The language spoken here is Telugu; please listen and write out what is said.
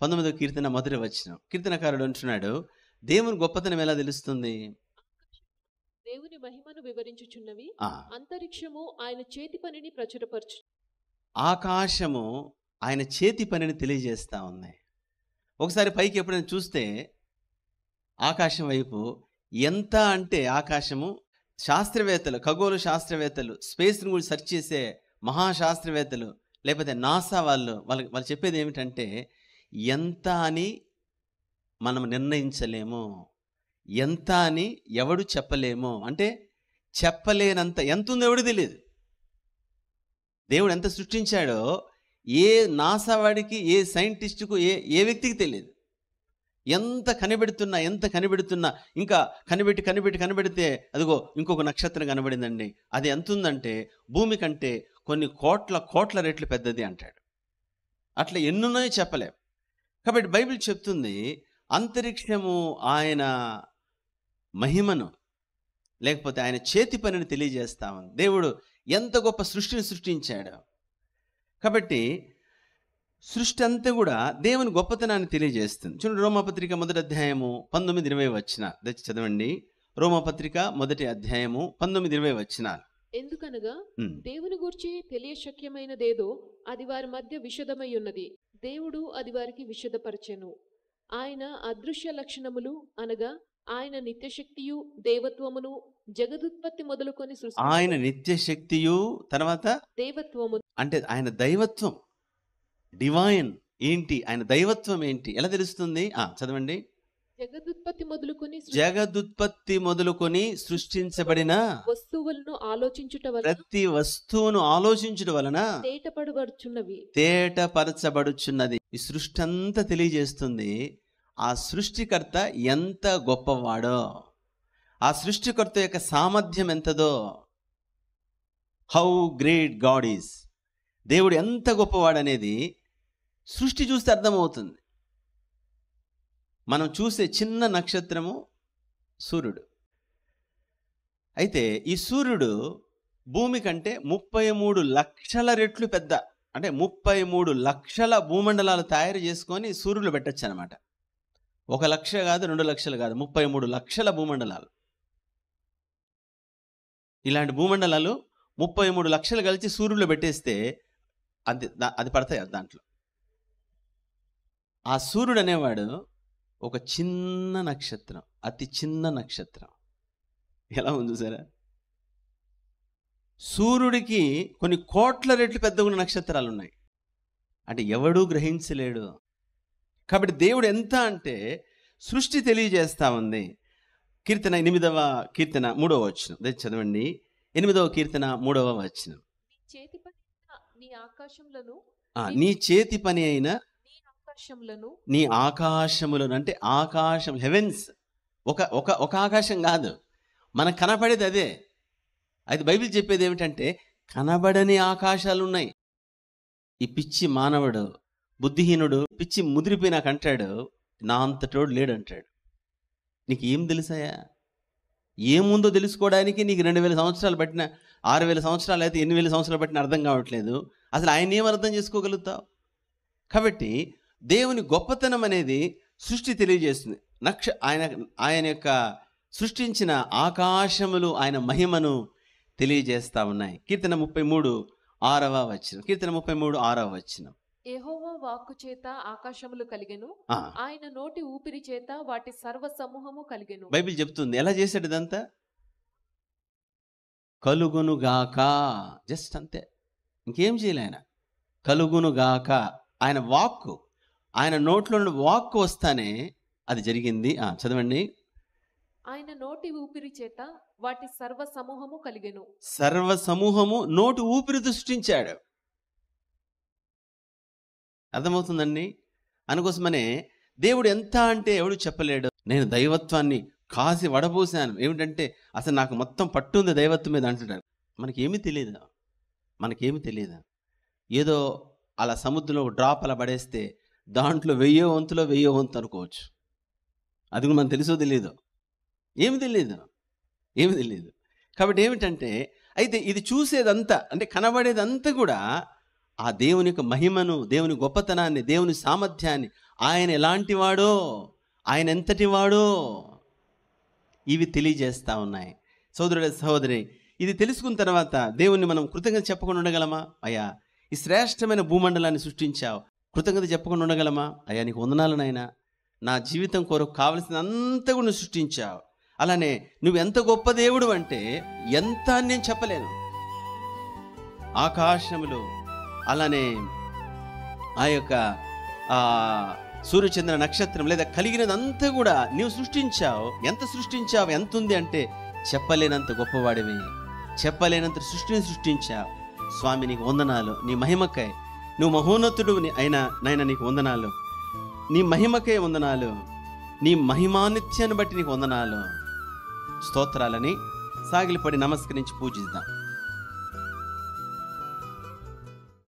19వ కీర్తన మొదటి వచనం. కీర్తనకారుడు అంటున్నాడు, దేవుని గొప్పతనం ఎలా తెలుస్తుంది? దేవుని మహిమను వివరించుచున్నవి, ఆ అంతరిక్షము ఆయన చేతి పనిని ప్రచురపరచు. ఆకాశము ఆయన చేతి పనిని తెలియజేస్తా ఉంది. ఒకసారి పైకి ఎప్పుడైనా చూస్తే ఆకాశం వైపు ఎంత అంటే ఆకాశము శాస్త్రవేత్తలు, ఖగోళ శాస్త్రవేత్తలు, స్పేస్ని గురించి సెర్చ్ చేసే మహాశాస్త్రవేత్తలు, లేకపోతే నాసా వాళ్ళు చెప్పేది ఏమిటంటే ఎంత అని మనం నిర్ణయించలేము, ఎంత అని ఎవడు చెప్పలేము. అంటే చెప్పలేనంత ఎంత ఉందో ఎవడు తెలియదు. దేవుడు ఎంత సృష్టించాడో ఏ నాసా వాడికి, ఏ సైంటిస్టుకు, ఏ వ్యక్తికి తెలియదు. ఎంత కనిపెడుతున్నా ఇంకా కనిపెడితే అదిగో ఇంకొక నక్షత్రం కనబడిందండి. అది ఎంత ఉందంటే భూమి కంటే కొన్ని కోట్ల రెట్లు పెద్దది అంటాడు. అట్లా ఎన్నున్నాయో చెప్పలేం. కాబట్టి బైబిల్ చెప్తుంది అంతరిక్షము ఆయన మహిమను, లేకపోతే ఆయన చేతి పనిని తెలియజేస్తామని. దేవుడు ఎంత గొప్ప సృష్టిని సృష్టించాడు. కాబట్టి సృష్టి అంతా కూడా దేవుని గొప్పతనాన్ని తెలియజేస్తుంది. చూడండి, రోమాపత్రిక మొదటి అధ్యాయము 19-20 వచనాలు తెచ్చి చదవండి. రోమాపత్రిక మొదటి అధ్యాయము 19-20 వచనాలు. ఎందుకనగా దేవుని గూర్చి తెలియశక్యమైనదేదో అది వారి మధ్య విషదమై ఉన్నది, దేవుడు అది వారికి విషదపరచెను. ఆయన అదృశ్య లక్షణములు అనగా ఆయన నిత్యశక్తియు దేవత్వమును జగదుత్పత్తి మొదలుకొని ఆయన నిత్యశక్తియు తర్వాత దేవత్వము అంటే ఆయన దైవత్వం, డివైన్ ఏంటి, ఆయన దైవత్వం ఏంటి ఎలా తెలుస్తుంది? చదవండి. జగదుత్పత్తి మొదలుకొని సృష్టించబడిన వస్తువులను ఆలోచించుట వలన, ప్రతి వస్తువును ఆలోచించుట వలన తేటపరచబడుచున్నది. ఈ సృష్టి అంతా తెలియజేస్తుంది ఆ సృష్టికర్త ఎంత గొప్పవాడో, ఆ సృష్టికర్త యొక్క సామర్థ్యం ఎంతదో. How great God is. దేవుడు ఎంత గొప్పవాడనేది సృష్టి చూస్తే అర్థమవుతుంది. మనం చూసే చిన్న నక్షత్రము సూర్యుడు. అయితే ఈ సూర్యుడు భూమి కంటే 33 లక్షల రెట్లు పెద్ద. అంటే 33 లక్షల భూమండలాలు తయారు చేసుకొని సూర్యుడు పెట్టచ్చు అనమాట. 1 లక్ష కాదు, 2 లక్షలు కాదు, 33 లక్షల భూమండలాలు. ఇలాంటి భూమండలాలు 33 లక్షలు కలిసి సూర్యుడు పెట్టేస్తే అది పడతాయి దాంట్లో. ఆ సూర్యుడు అనేవాడు ఒక చిన్న నక్షత్రం, అతి చిన్న నక్షత్రం. ఎలా ఉంది సరే? సూర్యుడికి కొన్ని కోట్ల రెట్లు పెద్దగా ఉన్న నక్షత్రాలు ఉన్నాయి. అంటే ఎవడూ గ్రహించలేడు. కాబట్టి దేవుడు ఎంత అంటే సృష్టి తెలియజేస్తా ఉంది. కీర్తన 8వ కీర్తన 3వ వచనం చదవండి. 8వ కీర్తన 3వ వచనం. నీ చేతి పని అయిన నీ ఆకాశములను, అంటే ఆకాశం, హెవెన్స్, ఒక ఆకాశం కాదు, మనకు కనపడేది అదే. అయితే బైబిల్ చెప్పేది ఏమిటంటే కనబడని ఆకాశాలు ఉన్నాయి. ఈ పిచ్చి మానవుడు, బుద్ధిహీనుడు, పిచ్చి ముదిరిపోయినాక అంటాడు నా అంతటోడు లేడంటాడు. నీకు ఏం తెలుసాయా? ఏముందో తెలుసుకోవడానికి నీకు 2000 సంవత్సరాలు పట్టిన, 6000 సంవత్సరాలు అయితే 8000 సంవత్సరాలు పట్టిన అర్థం కావట్లేదు. అసలు ఆయన ఏం అర్థం చేసుకోగలుగుతావు? కాబట్టి దేవుని గొప్పతనం అనేది సృష్టి తెలియజేస్తుంది. ఆయన యొక్క సృష్టించిన ఆకాశములు ఆయన మహిమను తెలియజేస్తా ఉన్నాయి. కీర్తన 33:6వ వచనం. కీర్తన 33:6వ వచనం. యెహోవా వాక్కు చేత ఆకాశములు కలిగెను, ఆయన నోటి ఊపిరి చేత వాటి సర్వ సమూహము కలిగెను. బైబిల్ చెప్తుంది ఎలా చేశాడు ఇదంతా. కలుగునుగాక, జస్ట్ అంతే, ఇంకేం చేయలే ఆయన. కలుగునుగాక, ఆయన వాక్కు, ఆయన నోట్లో నుండి వాక్కు వస్తానే అది జరిగింది. చదవండి. ఆయన నోటి ఊపిరి చేత వాటి సర్వ సమూహము కలిగెను. సర్వ సమూహము నోటి ఊపిరితో సృష్టించాడు. అర్థమవుతుందండి? అందుకోసమనే దేవుడు ఎంత అంటే ఎవడు చెప్పలేడు. నేను దైవత్వాన్ని కాసి వడబోసాను. ఏమిటంటే అసలు నాకు మొత్తం పట్టుంది దైవత్వం మీద అంటున్నాడు. మనకేమీ తెలియదు. ఏదో అలా సముద్రంలో డ్రాప్ అలా పడేస్తే దాంట్లో 1000 వంతులో 1000 వంతు అనుకోవచ్చు. అది కూడా మనకు తెలుసో తెలియదు, ఏమి తెలియదు. కాబట్టి ఏమిటంటే, అయితే ఇది చూసేదంతా, అంటే కనబడేదంతా కూడా ఆ దేవుని యొక్క మహిమను, దేవుని గొప్పతనాన్ని, దేవుని సామర్థ్యాన్ని, ఆయన ఎలాంటి వాడో, ఆయన ఎంతటి వాడో ఇవి తెలియజేస్తూ ఉన్నాయి. సోదరుడ సహోదరి, ఇది తెలుసుకున్న తర్వాత దేవుణ్ణి మనం కృతజ్ఞత చెప్పకుండా ఉండగలమా? అయ్యా, ఈ శ్రేష్టమైన భూమండలాన్ని సృష్టించావు, కృతజ్ఞత చెప్పకుండా ఉండగలమా? అయ్యా, నీకు వందనాలు నాయనా, నా జీవితం కొరకు కావలసినంత కూడా నువ్వు సృష్టించావు. అలానే నువ్వు ఎంత గొప్ప దేవుడు అంటే ఎంత అని నేను చెప్పలేను. ఆకాశములు, అలానే ఆ యొక్క సూర్యచంద్ర నక్షత్రం లేదా కలిగినదంతా కూడా నీవు సృష్టించావు. ఎంత సృష్టించావు, ఎంత ఉంది అంటే చెప్పలేనంత గొప్పవాడివి, చెప్పలేనంత సృష్టిని సృష్టించావు. స్వామి, నీకు వందనాలు. నీ మహిమకై, నువ్వు మహోన్నతుడు అయినా నాయన నీకు వందనాలు. నీ మహిమకే వందనాలు, నీ మహిమానిత్యాన్ని బట్టి నీకు వందనాలు, స్తోత్రాలని సాగిలిపడి నమస్కరించి పూజిద్దాం.